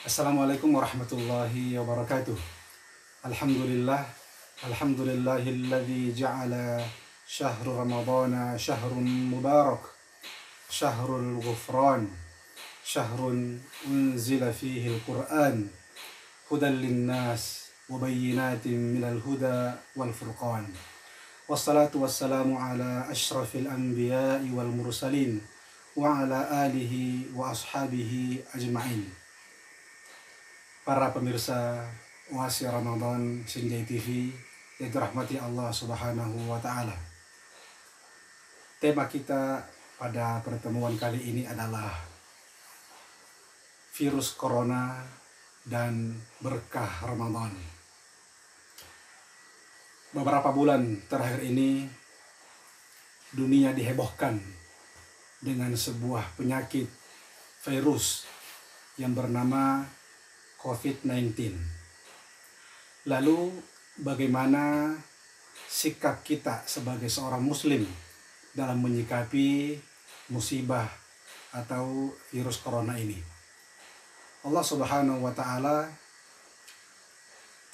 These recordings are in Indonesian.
Assalamualaikum warahmatullahi wabarakatuh. Alhamdulillah, alhamdulillahilladzi ja'ala syahrul ramadana syahrun mubarak, syahrul ghufran, syahrun unzila fihi al-Qur'an, hudan linnas wa bayyinatin minal huda wal furqan. Wassalatu wassalamu ala asyrafil anbiya'i wal mursalin wa ala alihi wa ashabihi ajma'in. Para pemirsa Oasi Ramadan Senjai TV yang dirahmati Allah Subhanahu wa Ta'ala. Tema kita pada pertemuan kali ini adalah virus corona dan berkah Ramadan. Beberapa bulan terakhir ini dunia dihebohkan dengan sebuah penyakit virus yang bernama COVID-19. Lalu bagaimana sikap kita sebagai seorang muslim dalam menyikapi musibah atau virus corona ini? Allah Subhanahu wa Ta'ala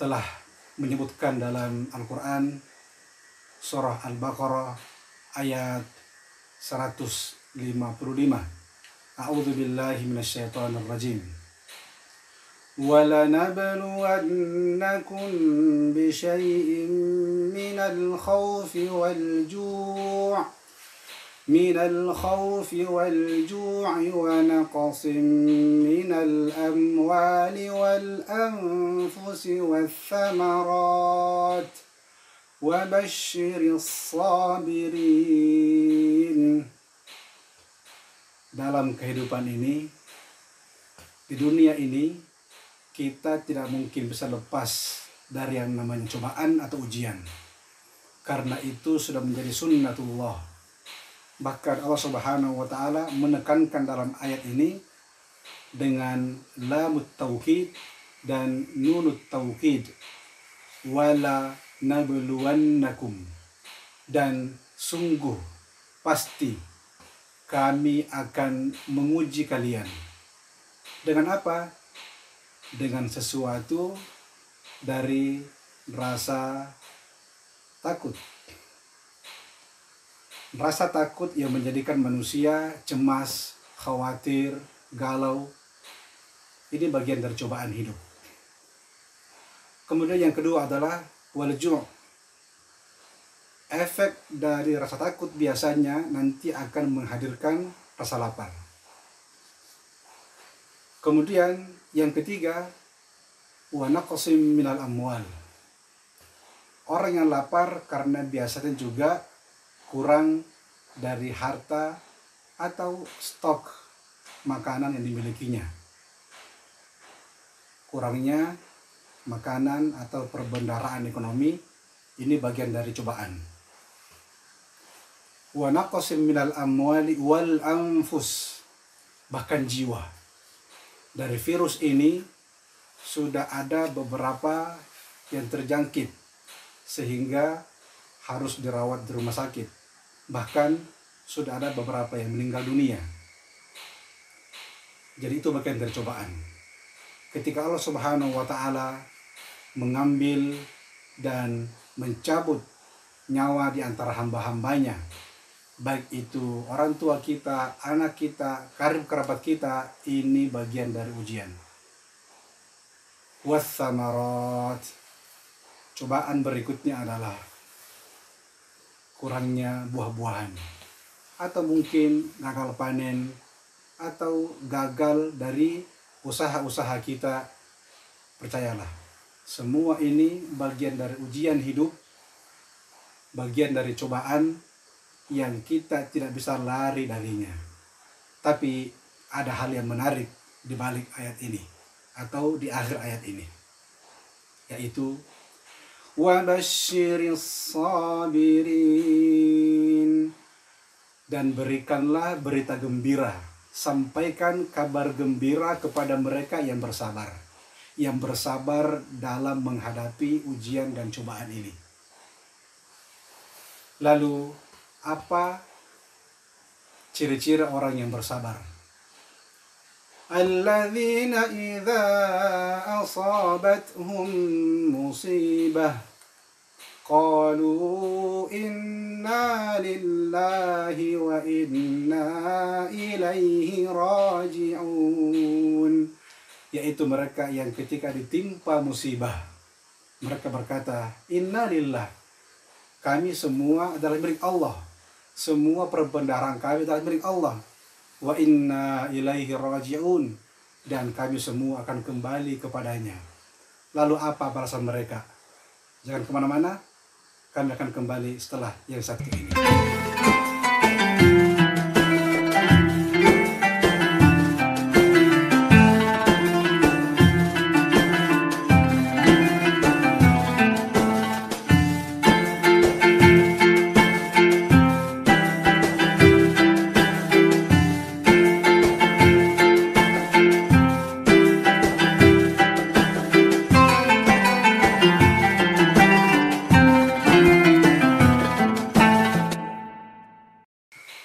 telah menyebutkan dalam Al-Quran surah Al-Baqarah ayat 155. A'udzu billahi minasyaitonir rajim. وَلَنَبْلُوَنَّكُمْ بِشَيْءٍ مِّنَ الْخَوْفِ وَالْجُوعِ وَنَقْصٍ مِّنَ الْأَمْوَالِ وَالْأَنفُسِ وَالثَّمَرَاتِ وَبَشِّرِ الصَّابِرِينَ. Dalam kehidupan ini, di dunia ini, kita tidak mungkin bisa lepas dari yang namanya cobaan atau ujian. Karena itu sudah menjadi sunnatullah. Bahkan Allah Subhanahu wa Ta'ala menekankan dalam ayat ini dengan lamut taukid dan nunut taukid. Wala nabluwannakum. Dan sungguh pasti kami akan menguji kalian. Dengan apa? Dengan sesuatu dari rasa takut. Rasa takut yang menjadikan manusia cemas, khawatir, galau. Ini bagian dari cobaan hidup. Kemudian yang kedua adalah wal-ju'. Efek dari rasa takut biasanya nanti akan menghadirkan rasa lapar. Kemudian yang ketiga, wa naqsim minal amwal. Orang yang lapar karena biasanya juga kurang dari harta atau stok makanan yang dimilikinya. Kurangnya makanan atau perbendaharaan ekonomi, ini bagian dari cobaan. Wa naqsim minal amwali wal anfus, bahkan jiwa. Dari virus ini sudah ada beberapa yang terjangkit sehingga harus dirawat di rumah sakit. Bahkan sudah ada beberapa yang meninggal dunia. Jadi itu bagian dari cobaan. Ketika Allah Subhanahu wa Ta'ala mengambil dan mencabut nyawa di antara hamba-hambanya, baik itu orang tua kita, anak kita, karib kerabat kita, ini bagian dari ujian. Wassamarat. Cobaan berikutnya adalah kurangnya buah-buahan. Atau mungkin gagal panen, atau gagal dari usaha-usaha kita. Percayalah, semua ini bagian dari ujian hidup, bagian dari cobaan yang kita tidak bisa lari darinya. Tapi ada hal yang menarik di balik ayat ini atau di akhir ayat ini, yaitu wa basyiris sabirin, dan berikanlah berita gembira, sampaikan kabar gembira kepada mereka yang bersabar dalam menghadapi ujian dan cobaan ini. Lalu apa ciri-ciri orang yang bersabar? الذين إذا أصابتهم مصيبة قالوا إنا لله وإنا إليه راجعون, yaitu mereka yang ketika ditimpa musibah mereka berkata, Inna lillah, kami semua adalah milik Allah, semua perbendaharaan kami adalah milik Allah, wa inna ilaihi raji'un, dan kami semua akan kembali kepadanya. Lalu apa balasan mereka? Jangan kemana-mana, kami akan kembali setelah yang satu ini.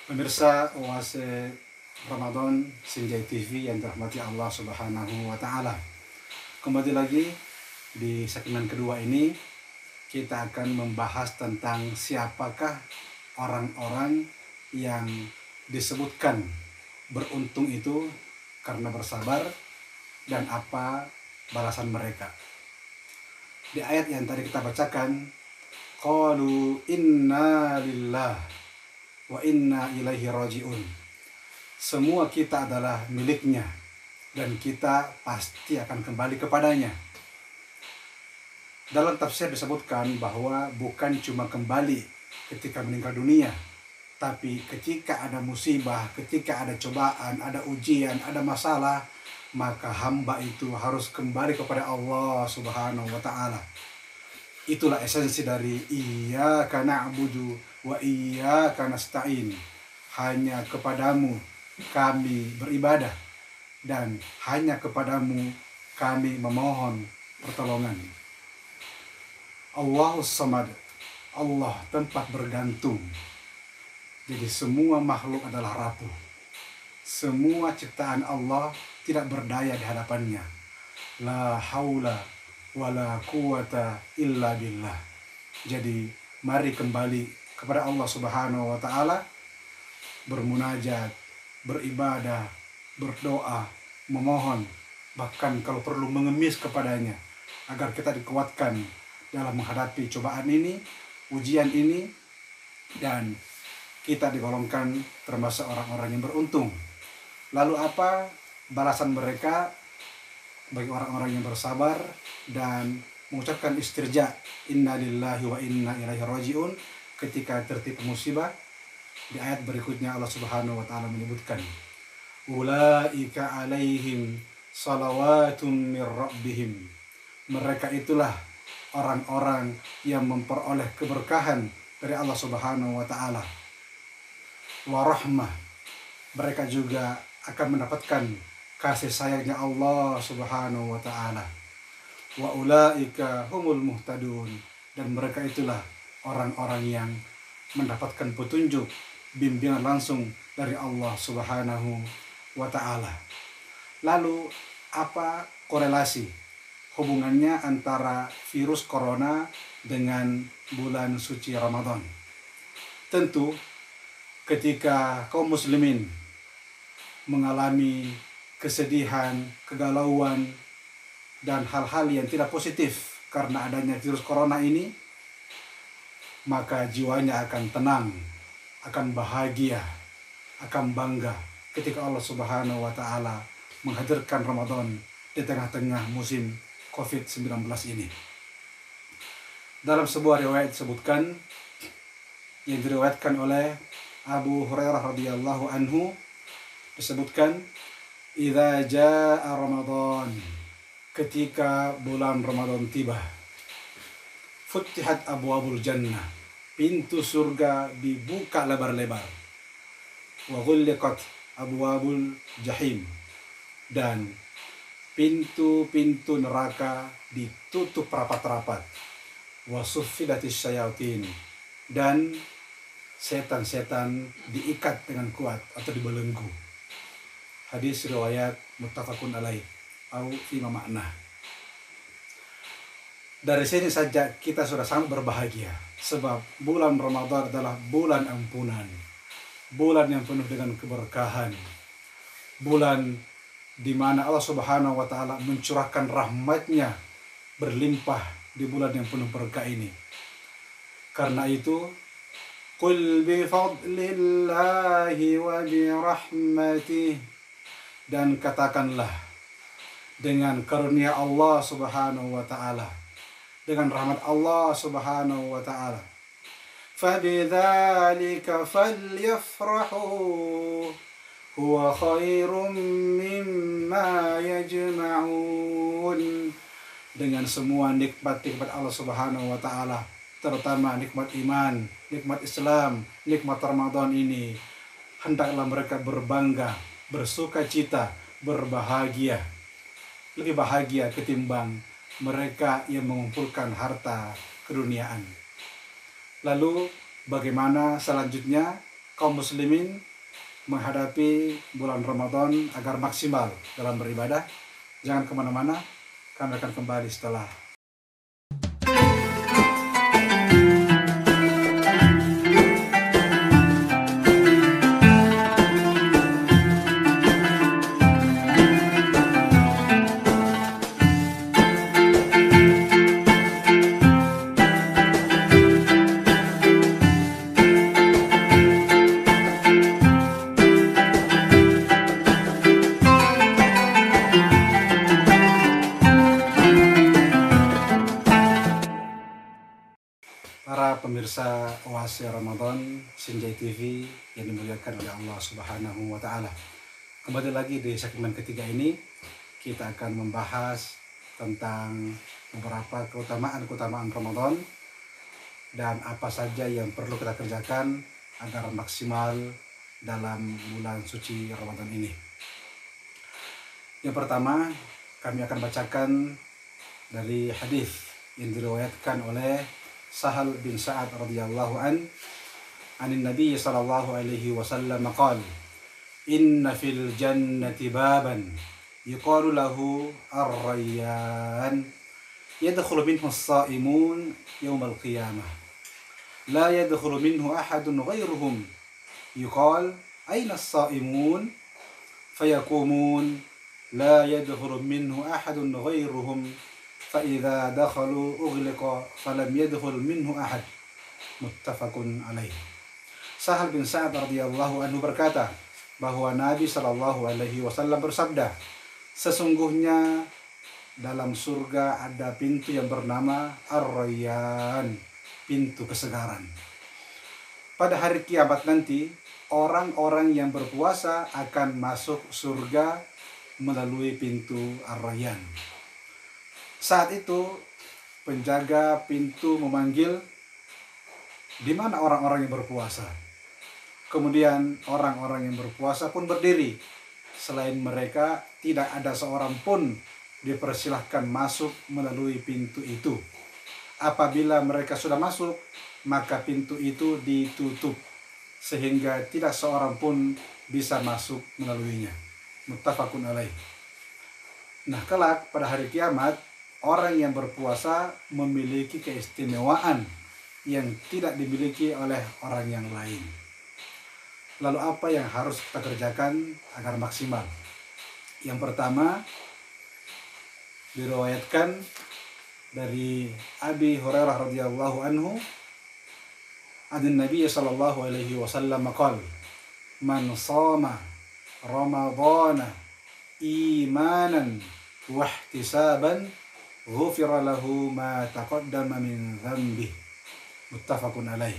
Pemirsa Oase Ramadan Sinjai TV yang dirahmati Allah Subhanahu wa Ta'ala, kembali lagi di segmen kedua ini kita akan membahas tentang siapakah orang-orang yang disebutkan beruntung itu karena bersabar dan apa balasan mereka. Di ayat yang tadi kita bacakan, qalu inna lillah wa inna ilaihi raji'un, semua kita adalah miliknya dan kita pasti akan kembali kepadanya. Dalam tafsir disebutkan bahwa bukan cuma kembali ketika meninggal dunia, tapi ketika ada musibah, ketika ada cobaan, ada ujian, ada masalah, maka hamba itu harus kembali kepada Allah Subhanahu wa Ta'ala. Itulah esensi dari iyyaka na'budu wa iyyaka nasta'in. Hanya kepadamu kami beribadah dan hanya kepadamu kami memohon pertolongan. Allahus Samad, Allah tempat bergantung. Jadi semua makhluk adalah rapuh. Semua ciptaan Allah tidak berdaya di hadapannya. La haula wala quwata illa billah. Jadi mari kembali kepada Allah Subhanahu wa Ta'ala, bermunajat, beribadah, berdoa, memohon, bahkan kalau perlu mengemis kepadanya agar kita dikuatkan dalam menghadapi cobaan ini, ujian ini, dan kita digolongkan termasuk orang-orang yang beruntung. Lalu apa balasan mereka bagi orang-orang yang bersabar dan mengucapkan istirja, inna lillahi wa inna ilaihi raji'un, ketika tertimpa musibah? Di ayat berikutnya Allah Subhanahu wa Ta'ala menyebutkan, ulaika alaihim salawatun min rabbihim, mereka itulah orang-orang yang memperoleh keberkahan dari Allah Subhanahu wa Ta'ala, wa rahmah, mereka juga akan mendapatkan kasih sayangnya Allah Subhanahu wa Ta'ala, wa ulaika humul muhtadun, dan mereka itulah orang-orang yang mendapatkan petunjuk, bimbingan langsung dari Allah Subhanahu wa Ta'ala. Lalu apa korelasi hubungannya antara virus corona dengan bulan suci Ramadan? Tentu ketika kaum muslimin mengalami kesedihan, kegalauan, dan hal-hal yang tidak positif karena adanya virus corona ini, maka jiwanya akan tenang, akan bahagia, akan bangga ketika Allah Subhanahu wa Ta'ala menghadirkan Ramadan di tengah-tengah musim COVID-19 ini. Dalam sebuah riwayat disebutkan, yang diriwayatkan oleh Abu Hurairah radhiyallahu anhu, disebutkan, idza jaa Ramadan, ketika bulan Ramadan tiba, futihat abwabul jannah, pintu surga dibuka lebar-lebar, wa ghulliqat abwabul jahim, dan pintu-pintu neraka ditutup rapat-rapat, wa suffidatis syayatin, dan setan-setan diikat dengan kuat atau dibelenggu. Hadis riwayat muttafaqun alaih atau fima makna. Dari sini saja kita sudah sangat berbahagia, sebab bulan Ramadan adalah bulan ampunan, bulan yang penuh dengan keberkahan, bulan di mana Allah Subhanahu wa taala mencurahkan rahmat-Nya berlimpah di bulan yang penuh berkah ini. Karena itu, qul bi fadlillahi wa bi rahmatih, dan katakanlah dengan karunia Allah Subhanahu wa taala, dengan rahmat Allah Subhanahu wa taala, fabidzalika falyafrahu huwa khairum mimma yajma'un. Dengan semua nikmat-nikmat Allah Subhanahu wa taala, terutama nikmat iman, nikmat Islam, nikmat Ramadan ini, hendaklah mereka berbangga, bersuka cita, berbahagia. Lebih bahagia ketimbang mereka yang mengumpulkan harta keduniaan. Lalu bagaimana selanjutnya kaum muslimin menghadapi bulan Ramadan agar maksimal dalam beribadah? Jangan kemana-mana, kami akan kembali setelah para pemirsa Oase Ramadan Sinjai TV yang dimuliakan oleh Allah Subhanahu wa taala. Kembali lagi di segmen ketiga ini, kita akan membahas tentang beberapa keutamaan Ramadan dan apa saja yang perlu kita kerjakan agar maksimal dalam bulan suci Ramadan ini. Yang pertama, kami akan bacakan dari hadis yang diriwayatkan oleh Sahal bin Sa'ad radhiyallahu anin Nabi sallallahu alaihi wasallam qala, inna fil jannati baban yuqalu lahu ar-rayyan yadkhulu minhu as-sa'imun yawm al-qiyamah la yadkhulu minhu ahadun ghayruhum yuqal ayna as-sa'imun fayaqumun la yadkhulu minhu ahadun ghayruhum فَإِذَا دَخَلُوا أُغْلِقَ فَلَمْ يَدْخُلْ مِنْهُ أَحَدٌ muttafaqun alaih. Sahal bin Sa'ad radhiyallahu anhu berkata bahwa Nabi sallallahu alaihi wasallam bersabda, sesungguhnya dalam surga ada pintu yang bernama Ar-Rayyan, pintu kesegaran. Pada hari kiamat nanti, orang-orang yang berpuasa akan masuk surga melalui pintu Ar-Rayyan. Saat itu penjaga pintu memanggil, di mana orang-orang yang berpuasa? Kemudian orang-orang yang berpuasa pun berdiri. Selain mereka, tidak ada seorang pun dipersilahkan masuk melalui pintu itu. Apabila mereka sudah masuk, maka pintu itu ditutup sehingga tidak seorang pun bisa masuk melaluinya. Muttafaqun alaih. Nah, kelak pada hari kiamat, orang yang berpuasa memiliki keistimewaan yang tidak dimiliki oleh orang yang lain. Lalu apa yang harus kita kerjakan agar maksimal? Yang pertama, diriwayatkan dari Abi Hurairah radhiyallahu anhu, an Nabi sallallahu alaihi wasallam qala, man shama ramadhana imanan wa ihtisaban ghufira lahu ma taqaddama min dzambih. Muttafaqun alaih.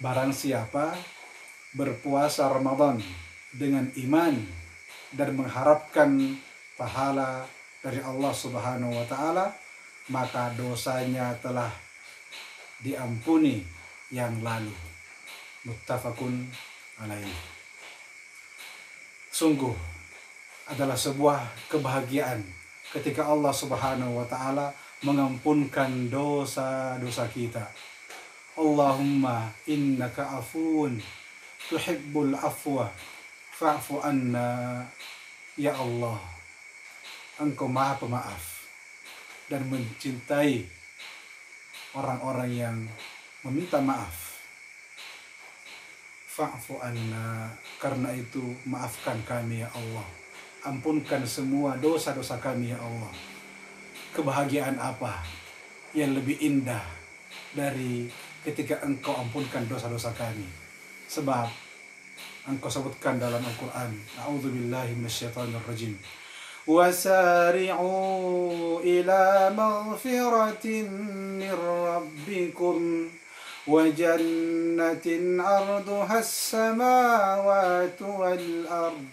Barang siapa berpuasa Ramadan dengan iman dan mengharapkan pahala dari Allah Subhanahu wa taala, maka dosanya telah diampuni yang lalu. Muttafaqun alaih. Sungguh adalah sebuah kebahagiaan ketika Allah Subhanahu wa taala mengampunkan dosa-dosa kita. Allahumma innaka afuun tuhibbul afwa fa'fu anna, ya Allah, Engkau maha pemaaf dan mencintai orang-orang yang meminta maaf. Fa'fu anna, karena itu maafkan kami ya Allah, ampunkan semua dosa-dosa kami ya Allah. Kebahagiaan apa yang lebih indah dari ketika Engkau ampunkan dosa-dosa kami? Sebab Engkau sebutkan dalam Al-Quran, a'udzubillahi minasyaitonir rajim, wasari'u ila maghfiratin min rabbikum wa jannatin 'arduha as-samawati wal ard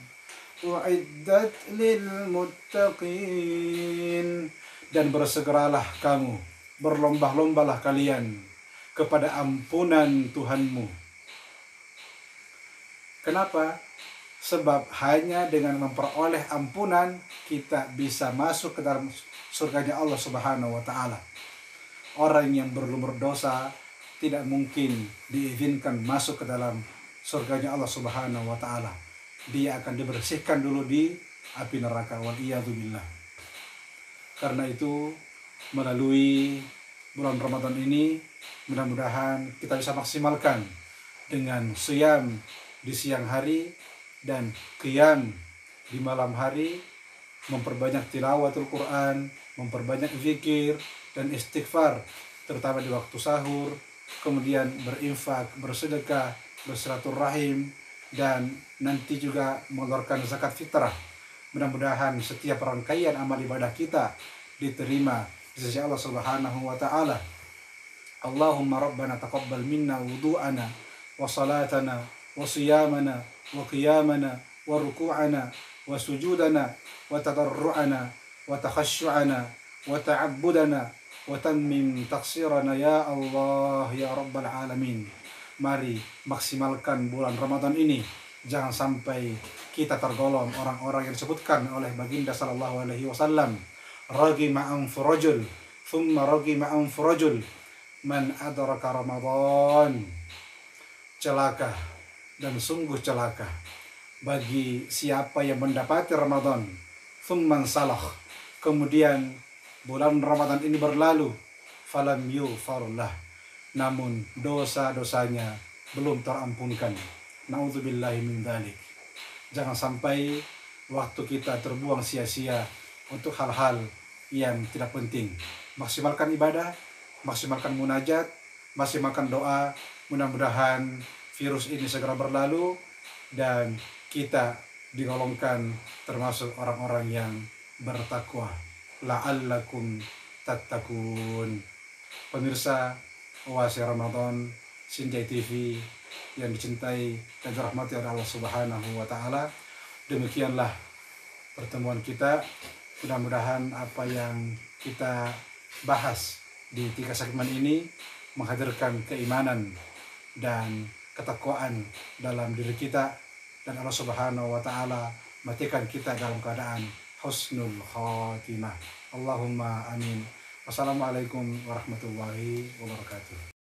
u'iddat lil muttaqin. Dan bersegeralah kamu, berlomba-lombalah kalian kepada ampunan Tuhanmu. Kenapa? Sebab hanya dengan memperoleh ampunan kita bisa masuk ke dalam surganya Allah Subhanahu wa Ta'ala. Orang yang berlumur dosa tidak mungkin diizinkan masuk ke dalam surganya Allah Subhanahu wa Ta'ala. Dia akan dibersihkan dulu di api neraka, waliyadzubillah. Karena itu melalui bulan Ramadan ini mudah-mudahan kita bisa maksimalkan dengan siyam di siang hari dan qiyam di malam hari, memperbanyak tilawatul Quran, memperbanyak zikir dan istighfar terutama di waktu sahur, kemudian berinfak, bersedekah, bersilaturahim, dan nanti juga mengeluarkan zakat fitrah. Mudah-mudahan setiap rangkaian amal ibadah kita diterima di sisi Allah Subhanahu wa Ta'ala. Allahumma rabbana taqabbal minna wudu'ana wa salatana wa siyamana wa qiyamana wa ruku'ana wa sujudana wa tadarru'ana wa takhashu'ana wa ta'abbudana wa tammim taqsirana ya Allah ya Rabbal Alamin. Mari maksimalkan bulan Ramadan ini. Jangan sampai kita tergolong orang-orang yang disebutkan oleh Baginda sallallahu alaihi wasallam, ragima anfu rajul thumma ragima anfu rajul man adraka Ramadan. Celaka dan sungguh celaka bagi siapa yang mendapati Ramadan, thumman salah, kemudian bulan Ramadan ini berlalu, falam yughfarlah, namun dosa-dosanya belum terampunkan. Na'udzubillahi min dzalik. Jangan sampai waktu kita terbuang sia-sia untuk hal-hal yang tidak penting. Maksimalkan ibadah, maksimalkan munajat, maksimalkan doa. Mudah-mudahan virus ini segera berlalu dan kita digolongkan termasuk orang-orang yang bertakwa. La'allakum tattaqun. Pemirsa Oase Ramadan Sinjai TV yang dicintai dan dirahmati oleh Allah Subhanahu wa Ta'ala, demikianlah pertemuan kita. Mudah-mudahan apa yang kita bahas di 3 segmen ini menghadirkan keimanan dan ketakwaan dalam diri kita, dan Allah Subhanahu wa Ta'ala matikan kita dalam keadaan husnul khatimah. Allahumma amin. Wassalamualaikum warahmatullahi wabarakatuh.